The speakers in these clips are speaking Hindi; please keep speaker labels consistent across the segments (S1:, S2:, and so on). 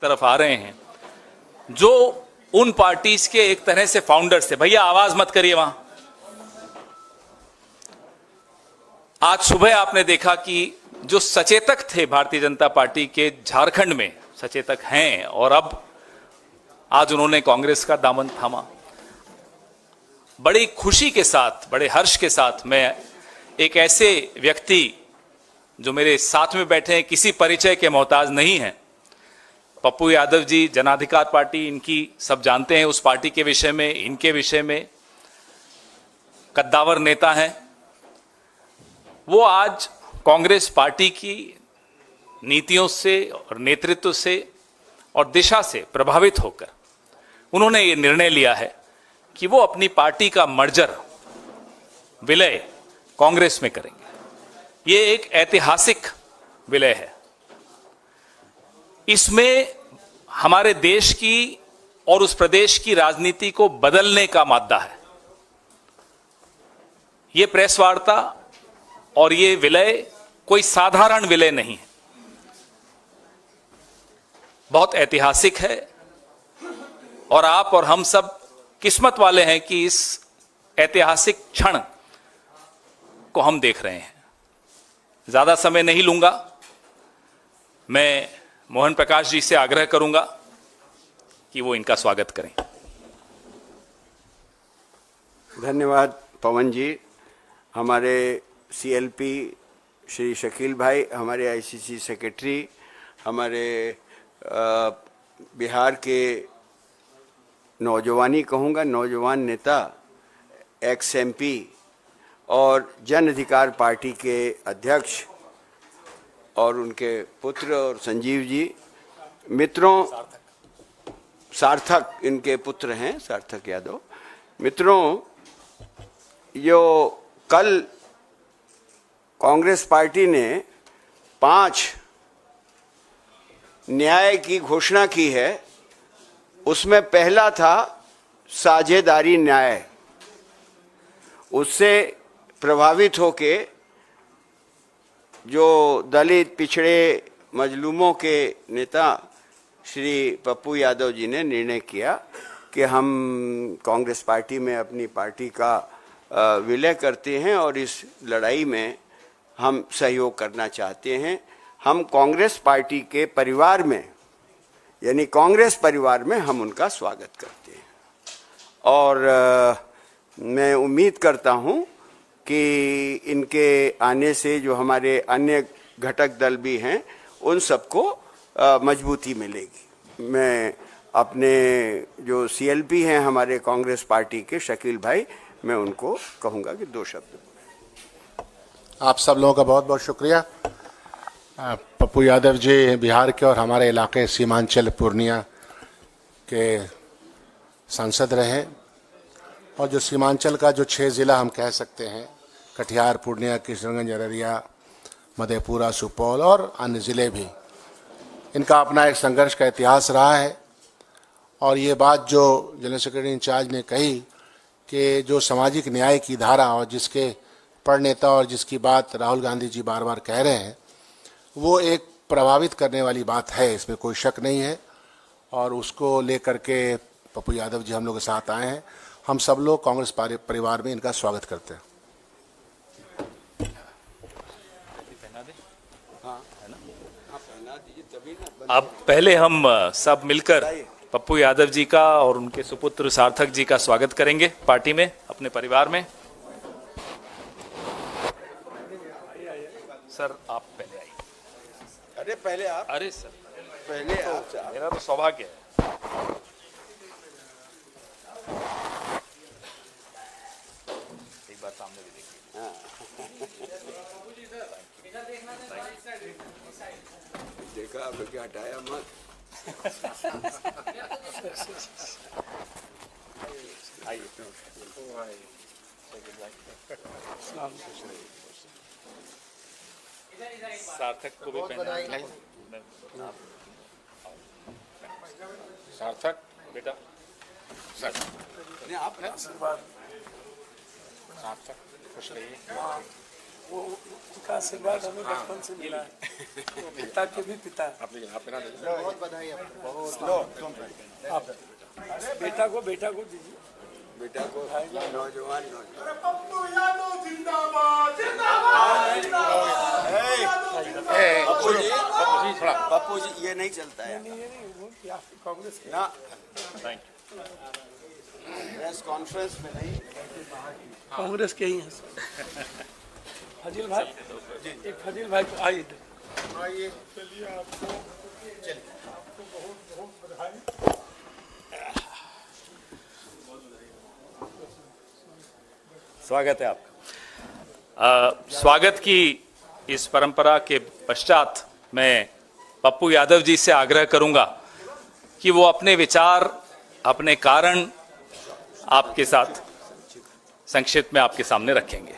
S1: तरफ आ रहे हैं जो उन पार्टीज के एक तरह से फाउंडर्स थे। भैया आवाज मत करिए वहां। आज सुबह आपने देखा कि जो सचेतक थे भारतीय जनता पार्टी के झारखंड में सचेतक हैं और अब आज उन्होंने कांग्रेस का दामन थामा। बड़ी खुशी के साथ, बड़े हर्ष के साथ मैं एक ऐसे व्यक्ति जो मेरे साथ में बैठे हैं, किसी परिचय के मोहताज नहीं हैं, पप्पू यादव जी, जन अधिकार पार्टी, इनकी सब जानते हैं, उस पार्टी के विषय में, इनके विषय में, कद्दावर नेता हैं। वो आज कांग्रेस पार्टी की नीतियों से और नेतृत्व से और दिशा से प्रभावित होकर उन्होंने ये निर्णय लिया है कि वो अपनी पार्टी का मर्जर, विलय कांग्रेस में करेंगे। ये एक ऐतिहासिक विलय है। इसमें हमारे देश की और उस प्रदेश की राजनीति को बदलने का मादा है। ये प्रेस वार्ता और ये विलय कोई साधारण विलय नहीं है, बहुत ऐतिहासिक है। और आप और हम सब किस्मत वाले हैं कि इस ऐतिहासिक क्षण को हम देख रहे हैं। ज्यादा समय नहीं लूंगा। मैं मोहन प्रकाश जी से आग्रह करूंगा कि वो इनका स्वागत करें।
S2: धन्यवाद पवन जी। हमारे सीएलपी श्री शकील भाई, हमारे आईसीसी सेक्रेटरी, हमारे बिहार के नौजवानी कहूँगा, नौजवान नेता, एक्स एमपी और जन अधिकार पार्टी के अध्यक्ष और उनके पुत्र और संजीव जी, मित्रों, सार्थक इनके पुत्र हैं, सार्थक यादव। मित्रों, जो कल कांग्रेस पार्टी ने 5 न्याय की घोषणा की है, उसमें पहला था साझेदारी न्याय। उससे प्रभावित होके जो दलित, पिछड़े, मजलूमों के नेता श्री पप्पू यादव जी ने निर्णय किया कि हम कांग्रेस पार्टी में अपनी पार्टी का विलय करते हैं और इस लड़ाई में हम सहयोग करना चाहते हैं। हम कांग्रेस पार्टी के परिवार में, यानी कांग्रेस परिवार में, हम उनका स्वागत करते हैं। और मैं उम्मीद करता हूं कि इनके आने से जो हमारे अन्य घटक दल भी हैं उन सबको मजबूती मिलेगी। मैं अपने जो सीएलपी हैं हमारे कांग्रेस पार्टी के, शकील भाई, मैं उनको कहूँगा कि 2 शब्द।
S3: आप सब लोगों का बहुत बहुत शुक्रिया। पप्पू यादव जी बिहार के और हमारे इलाके सीमांचल पूर्णिया के सांसद रहे और जो सीमांचल का जो 6 ज़िला हम कह सकते हैं, कटिहार, पूर्णिया, किशनगंज, अररिया, मधेपुरा, सुपौल और अन्य ज़िले भी, इनका अपना एक संघर्ष का इतिहास रहा है। और ये बात जो जनरल सेक्रेटरी इंचार्ज ने कही कि जो सामाजिक न्याय की धारा और जिसके प्रणेता और जिसकी बात राहुल गांधी जी बार बार कह रहे हैं, वो एक प्रभावित करने वाली बात है, इसमें कोई शक नहीं है। और उसको लेकर के पप्पू यादव जी हम लोग के साथ आए हैं। हम सब लोग कांग्रेस परिवार में इनका स्वागत करते हैं।
S1: अब पहले हम सब मिलकर पप्पू यादव जी का और उनके सुपुत्र सार्थक जी का स्वागत करेंगे पार्टी में, अपने परिवार में। सर आप पहले आइए।
S2: अरे पहले आप।
S1: अरे सर
S2: पहले आप।
S1: मेरा तो सौभाग्य है। एक बार सामने भी देखिए।
S2: देखा आपने क्या हटाया मत।
S1: आइए। सार्थक को भी पहना।
S3: सार्थक
S1: बेटा,
S2: आप
S3: आशीर्वाद। सार्थक खुश रहिए।
S4: उनका आशीर्वाद हमें बचपन से मिला है, वो पिता के भी पिता है।
S3: बहुत बधाई आपको, बहुत
S4: आप बेटा को दीजिए।
S2: बेटा को नौजवान पप्पू जी ये नहीं चलता है
S4: कांग्रेस के
S2: ना, प्रेस कॉन्फ्रेंस में नहीं।
S4: कांग्रेस के ही हैं सर। फजील भाई, एक फजील भाई को आइए इधर। चलिए आपको बहुत बहुत बधाई।
S1: स्वागत है आपका। स्वागत की इस परंपरा के पश्चात मैं पप्पू यादव जी से आग्रह करूंगा कि वो अपने विचार, अपने कारण आपके साथ संक्षिप्त में आपके सामने रखेंगे।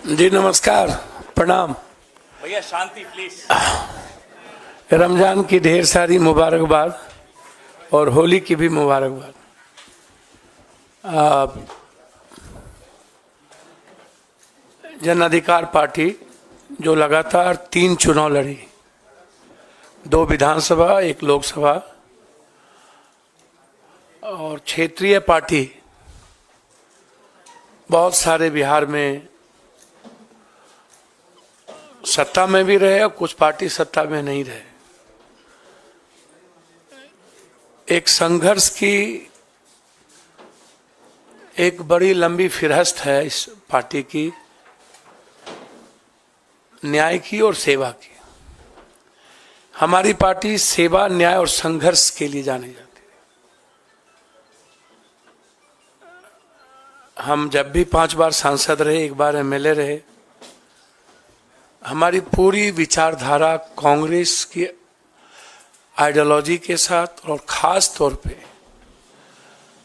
S4: जी नमस्कार, प्रणाम।
S1: भैया शांति प्लीज।
S4: रमजान की ढेर सारी मुबारकबाद और होली की भी मुबारकबाद। जन अधिकार पार्टी जो लगातार 3 चुनाव लड़ी, 2 विधानसभा 1 लोकसभा, और क्षेत्रीय पार्टी बहुत सारे बिहार में सत्ता में भी रहे और कुछ पार्टी सत्ता में नहीं रहे। एक संघर्ष की एक बड़ी लंबी फिरहस्त है इस पार्टी की, न्याय की और सेवा की। हमारी पार्टी सेवा, न्याय और संघर्ष के लिए जानी जाती है। हम जब भी 5 बार सांसद रहे, 1 बार एमएलए रहे, हमारी पूरी विचारधारा कांग्रेस की आइडियोलॉजी के साथ और खास तौर पे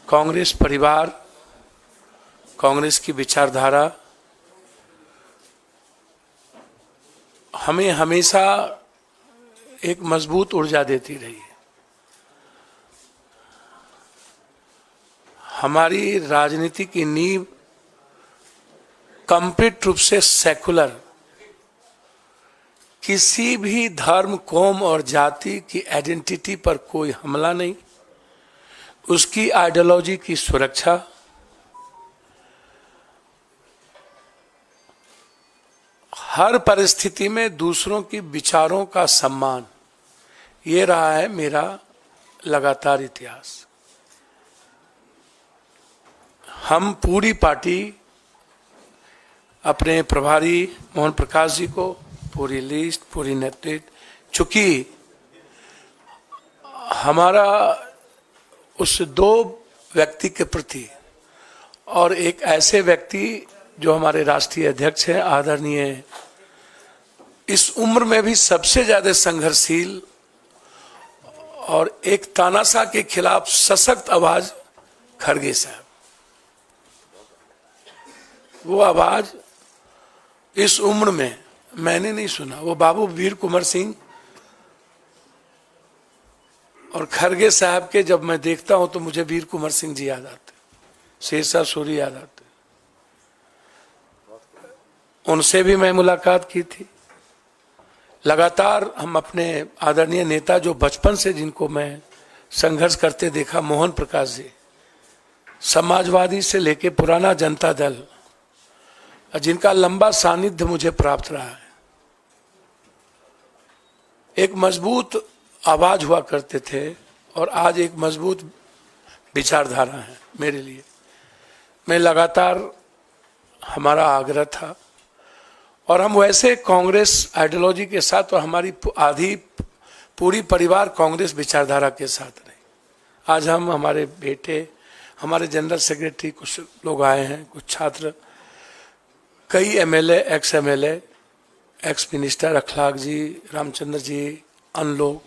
S4: कांग्रेस परिवार, कांग्रेस की विचारधारा हमें हमेशा एक मजबूत ऊर्जा देती रही है। हमारी राजनीति की नींव कंप्लीट रूप से सेकुलर, किसी भी धर्म, कौम और जाति की आइडेंटिटी पर कोई हमला नहीं, उसकी आइडियोलॉजी की सुरक्षा, हर परिस्थिति में दूसरों की विचारों का सम्मान, ये रहा है मेरा लगातार इतिहास। हम पूरी पार्टी अपने प्रभारी मोहन प्रकाश जी को, पूरी लिस्ट, पूरी नेतृत्व, चूंकि हमारा उस 2 व्यक्ति के प्रति और एक ऐसे व्यक्ति जो हमारे राष्ट्रीय अध्यक्ष हैं, आदरणीय, इस उम्र में भी सबसे ज्यादा संघर्षशील और एक तानाशाह के खिलाफ सशक्त आवाज खड़गे साहब। वो आवाज इस उम्र में मैंने नहीं सुना। वो बाबू वीर कुंवर सिंह और खड़गे साहब के जब मैं देखता हूं तो मुझे वीर कुंवर सिंह जी याद आते, शेरशाह सूरी याद आते। उनसे भी मैं मुलाकात की थी। लगातार हम अपने आदरणीय नेता जो बचपन से जिनको मैं संघर्ष करते देखा, मोहन प्रकाश जी, समाजवादी से लेके पुराना जनता दल, जिनका लंबा सानिध्य मुझे प्राप्त रहा है, एक मजबूत आवाज हुआ करते थे और आज एक मजबूत विचारधारा है मेरे लिए। मैं लगातार, हमारा आग्रह था और हम वैसे कांग्रेस आइडियोलॉजी के साथ और हमारी आधी पूरी परिवार कांग्रेस विचारधारा के साथ रहे। आज हम, हमारे बेटे, हमारे जनरल सेक्रेटरी, कुछ लोग आए हैं, कुछ छात्र, कई MLA, ex MLA, ex minister अखलाक जी, रामचंद्र जी, अन्य लोग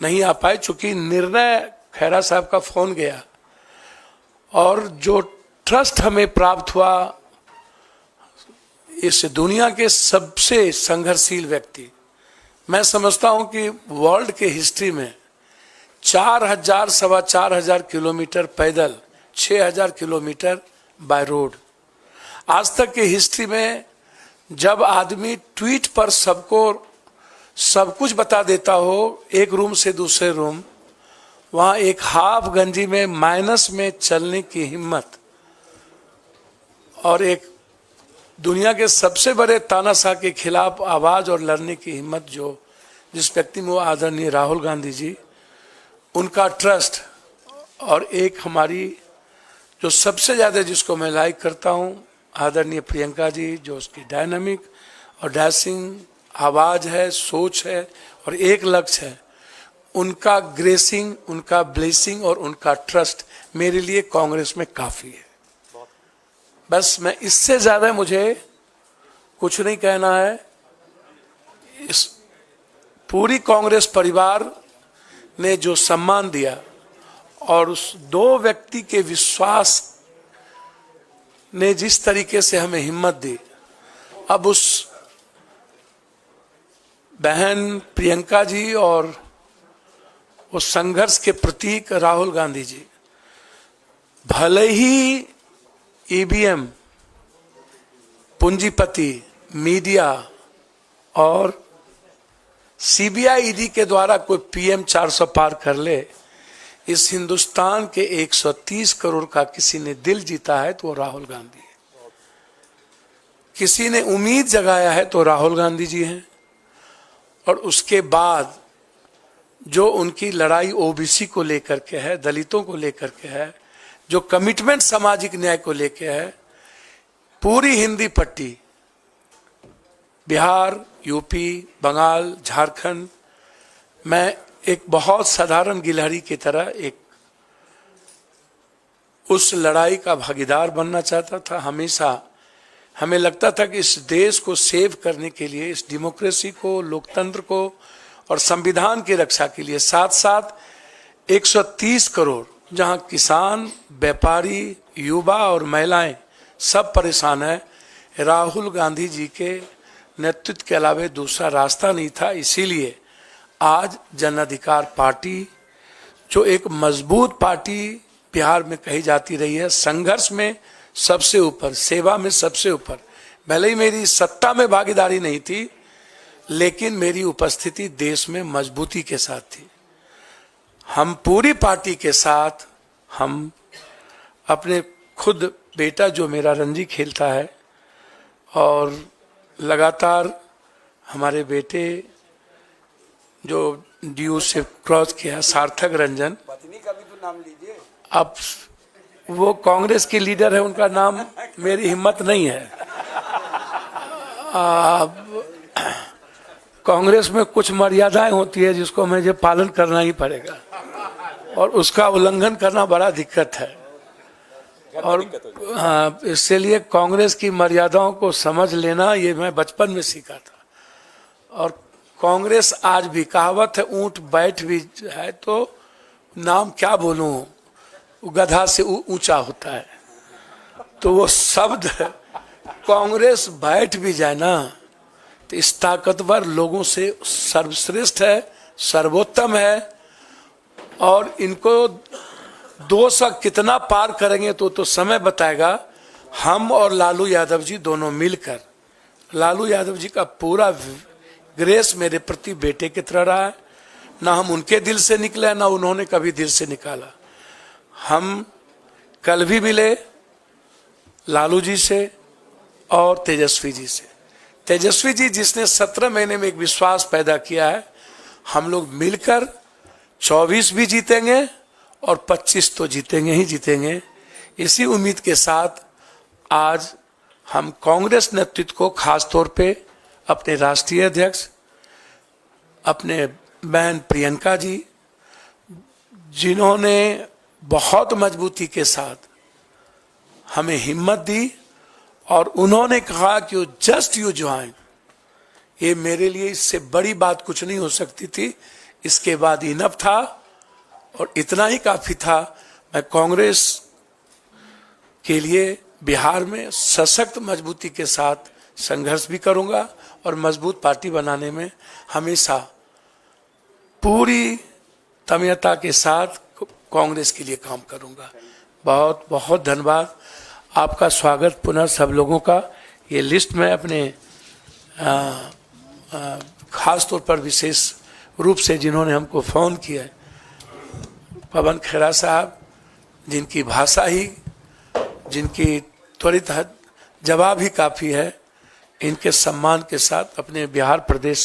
S4: नहीं आ पाए चूंकि निर्णय खैरा साहब का फोन गया और जो ट्रस्ट हमें प्राप्त हुआ इस दुनिया के सबसे संघर्षशील व्यक्ति, मैं समझता हूं कि वर्ल्ड के हिस्ट्री में 4,000 सवा 4,000 किलोमीटर पैदल 6000 किलोमीटर बाय रोड। आज तक की हिस्ट्री में जब आदमी ट्वीट पर सबको सब कुछ बता देता हो, एक रूम से दूसरे रूम, वहां एक हाफ गंजी में माइनस में चलने की हिम्मत और एक दुनिया के सबसे बड़े तानाशाह के खिलाफ आवाज और लड़ने की हिम्मत जो जिस व्यक्ति में, वो आदरणीय राहुल गांधी जी, उनका ट्रस्ट और एक हमारी जो सबसे ज्यादा जिसको मैं लाइक करता हूं, आदरणीय प्रियंका जी, जो उसकी डायनामिक और डैशिंग आवाज है, सोच है और एक लक्ष्य है, उनका ग्रेसिंग, उनका ब्लेसिंग और उनका ट्रस्ट मेरे लिए कांग्रेस में काफी है। बस मैं इससे ज्यादा मुझे कुछ नहीं कहना है। इस पूरी कांग्रेस परिवार ने जो सम्मान दिया और उस दो व्यक्ति के विश्वास ने जिस तरीके से हमें हिम्मत दी, अब उस बहन प्रियंका जी और उस संघर्ष के प्रतीक राहुल गांधी जी, भले ही ईवीएम, पूंजीपति, मीडिया और सीबीआई ईडी के द्वारा कोई पीएम 400 पार कर ले, इस हिंदुस्तान के 130 करोड़ का किसी ने दिल जीता है तो वो राहुल गांधी है। किसी ने उम्मीद जगाया है तो राहुल गांधी जी हैं। और उसके बाद जो उनकी लड़ाई ओबीसी को लेकर के है, दलितों को लेकर के है, जो कमिटमेंट सामाजिक न्याय को लेकर है, पूरी हिंदी पट्टी, बिहार, यूपी, बंगाल, झारखंड, मैं एक बहुत साधारण गिलहरी की तरह एक उस लड़ाई का भागीदार बनना चाहता था। हमेशा हमें लगता था कि इस देश को सेव करने के लिए, इस डेमोक्रेसी को, लोकतंत्र को और संविधान की रक्षा के लिए साथ साथ 130 करोड़, जहां किसान, व्यापारी, युवा और महिलाएं सब परेशान है, राहुल गांधी जी के नेतृत्व के अलावा दूसरा रास्ता नहीं था। इसीलिए आज जन अधिकार पार्टी, जो एक मजबूत पार्टी बिहार में कही जाती रही है, संघर्ष में सबसे ऊपर, सेवा में सबसे ऊपर, भले ही मेरी सत्ता में भागीदारी नहीं थी, लेकिन मेरी उपस्थिति देश में मजबूती के साथ थी। हम पूरी पार्टी के साथ, हम अपने खुद बेटा जो मेरा रणजी खेलता है और लगातार हमारे बेटे जो डीयू से क्रॉस किया, सार्थक रंजन,
S2: पत्नी का भी तो नाम लीजिए।
S4: अब वो कांग्रेस की लीडर है, उनका नाम मेरी हिम्मत नहीं है। कांग्रेस में कुछ मर्यादाएं होती है जिसको मुझे पालन करना ही पड़ेगा और उसका उल्लंघन करना बड़ा दिक्कत है। और हाँ, इसलिए कांग्रेस की मर्यादाओं को समझ लेना ये मैं बचपन में सीखा था। और कांग्रेस आज भी, कहावत है, ऊंट बैठ भी है तो नाम क्या बोलूं, गधा से ऊंचा होता है, तो वो शब्द कांग्रेस बैठ भी जाए ना तो इस ताकतवर लोगों से सर्वश्रेष्ठ है, सर्वोत्तम है। और इनको 200 कितना पार करेंगे तो समय बताएगा। हम और लालू यादव जी दोनों मिलकर, लालू यादव जी का पूरा ग्रेस मेरे प्रति बेटे की तरह रहा है, ना हम उनके दिल से निकले ना उन्होंने कभी दिल से निकाला। हम कल भी मिले लालू जी से और तेजस्वी जी से। तेजस्वी जी जिसने 17 महीने में एक विश्वास पैदा किया है, हम लोग मिलकर 24 भी जीतेंगे और 25 तो जीतेंगे ही जीतेंगे। इसी उम्मीद के साथ आज हम कांग्रेस नेतृत्व को, खास तौर पे अपने राष्ट्रीय अध्यक्ष, अपने बहन प्रियंका जी, जिन्होंने बहुत मजबूती के साथ हमें हिम्मत दी और उन्होंने कहा कि जस्ट यू ज्वाइन, ये मेरे लिए इससे बड़ी बात कुछ नहीं हो सकती थी। इसके बाद इनफ था और इतना ही काफी था। मैं कांग्रेस के लिए बिहार में सशक्त मजबूती के साथ संघर्ष भी करूंगा और मजबूत पार्टी बनाने में हमेशा पूरी तन्मयता के साथ कांग्रेस के लिए काम करूंगा। बहुत बहुत धन्यवाद। आपका स्वागत पुनः सब लोगों का। ये लिस्ट में अपने खास तौर पर विशेष रूप से जिन्होंने हमको फ़ोन किया, पवन खेरा साहब, जिनकी भाषा ही, जिनकी त्वरित जवाब ही काफ़ी है, इनके सम्मान के साथ अपने बिहार प्रदेश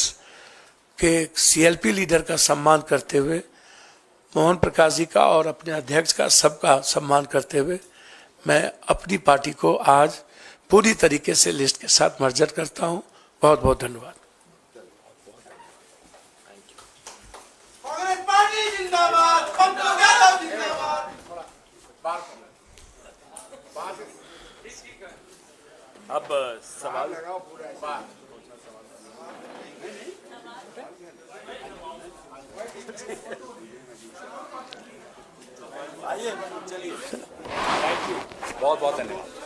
S4: के सीएलपी लीडर का सम्मान करते हुए, मोहन प्रकाश जी का और अपने अध्यक्ष का सबका सम्मान करते हुए, मैं अपनी पार्टी को आज पूरी तरीके से लिस्ट के साथ मर्जर करता हूं। बहुत बहुत धन्यवाद।
S5: कांग्रेस पार्टी जिंदाबाद, पप्पू यादव जिंदाबाद।
S1: अब सवाल बहुत बहुत धन्यवाद।